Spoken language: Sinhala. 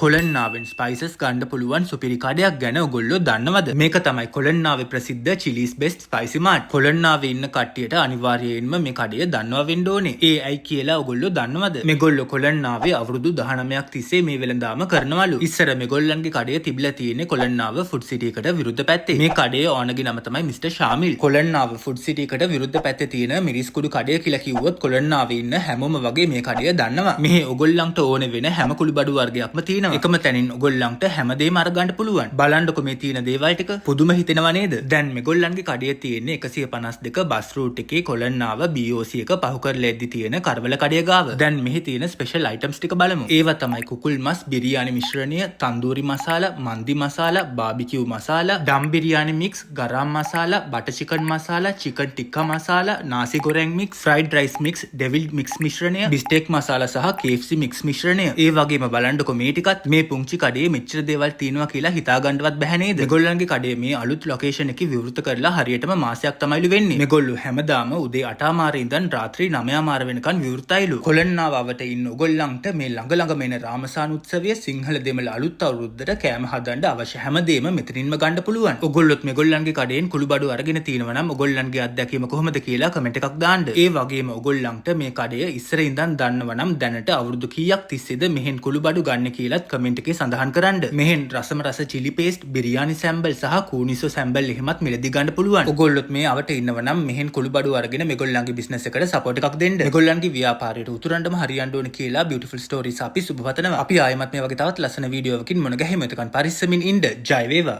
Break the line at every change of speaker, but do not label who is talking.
කොළන්නාවෙන් ස්පයිසස් ගන්න පුළුවන් සුපිරි කඩයක් ගැන ඔයගොල්ලෝ දන්නවද? මේක තමයි කොළන්නාවේ ප්‍රසිද්ධ චිලිස් බෙස්ට් ස්පයිසි මාර්ට්. කොළන්නාවේ ඉන්න කට්ටියට අනිවාර්යයෙන්ම මේ කඩය දන්නවා වෙන්න ඕනේ. ඒ ඇයි කියලා ඔයගොල්ලෝ දන්නවද? මේගොල්ලෝ කොළන්නාවේ අවුරුදු 19ක් තිස්සේ මේ වෙළඳාම කරනවලු. ඉස්සර මේගොල්ලන්ගේ කඩය තිබිලා තියෙන්නේ කොළන්නාව ෆුඩ් සිටි එකට විරුද්ධ පැත්තේ. මේ කඩේ ඕනගේ නම තමයි මිස්ටර් ශාමිල්. කොළන්නාව ෆුඩ් සිටි එකට විරුද්ධ පැත්තේ තියෙන මිරිස් කුඩු කඩය කියලා කිව්වොත් කොළන්නාවේ ඉන්න හැමෝම වගේ මේ කඩය දන්නවා. මෙහි ඔයගොල්ලන්ට ඕන වෙන හැම කුළු බඩු වර්ගයක්ම තියෙනවා. එකම තැනින් ඔයගොල්ලන්ට හැමදේම අරගන්න පුළුවන්. බලන්නකො මේ තියෙන දේවල් ටික පුදුම හිතෙනව නේද? දැන් මේගොල්ලන්ගේ කඩේ තියෙන්නේ 152 බස් රූට් එකේ කොළන්නාව BOC එක පහු කරලා එද්දි තියෙන කරවල කඩේ ගාව. දැන් මෙහි තියෙන ස්පෙෂල් අයිටම්ස් ටික බලමු. ඒවා තමයි කුකුල් මස් biryani මිශ්‍රණය, තන්දූරි මසාලා, මන්දි මසාලා, barbecue masala, dum biryani mix, garam masala, butter chicken masala, chicken tikka masala, nasi goreng mix, fried rice mix, devil mix මිශ්‍රණය, බිස්ටෙක් මසාලා සහ KFC මික්ස් මිශ්‍රණය. ඒ වගේම බලන්නකො මේ ටිකත් මේ පුංචි කඩේ මෙච්චර දේවල් තියෙනවා කියලා හිතාගන්නවත් බැහැ නේද? මේගොල්ලන්ගේ කඩේ මේ අලුත් ලොකේෂන් එකේ විවෘත කරලා හරියටම මාසයක් තමයිලු වෙන්නේ. මේගොල්ලෝ හැමදාම උදේ 8:00 ඉඳන් රාත්‍රී 9:00 වෙනකන් විවෘතයිලු. කොළන්නාවට ඉන්න ඔයගොල්ලන්ට මේ ළඟ ළඟම එන රාමසාන උත්සවයේ සිංහල දෙමළ අලුත් අවුරුද්දට කෑම හදන්න අවශ්‍ය හැමදේම මෙතනින්ම ගන්න පුළුවන්. ඔයගොල්ලොත් මේගොල්ලන්ගේ කඩේන් කුළු බඩු අරගෙන තියෙනවා නම් ඔයගොල්ලන්ගේ අත්දැකීම කොහොමද කියලා කමෙන්ට් එකක් දාන්න. ඒ වගේම ඔයගොල්ලන්ට මේ කඩේ ඉස්සර ඉඳන් දන්නව නම් දැනට අවුරුදු කීයක් තිස්සේද මෙහෙන් කුළු බඩු ගන්න කියලාත් කමෙන්ට් එකේ සඳහන් කරන්න. මෙහෙන් රසම රස චිලි පේස්ට්, බිරියානි සැම්බල් සහ කූනිසෝ සැම්බල් එහෙමත් මිලදී ගන්න පුළුවන්. ඔයගොල්ලොත් මේ අවට ඉන්නව නම් මෙහෙන් කුළු බඩු අරගෙන මේගොල්ලන්ගේ බිස්නස් එකට සපෝට් එකක් දෙන්න. මේගොල්ලන්ගේ ව්‍යාපාරයට උතුරන්නම හරියන්න ඕන කියලා බියුටිෆුල් ස්ටෝරීස් අපි සුබ පතනවා. අපි ආයෙමත් මේ වගේ තවත් ලස්සන වීඩියෝවකින් මුණ ගැහෙමු. එතකන් පරිස්සමින් ඉන්න. ජය වේවා.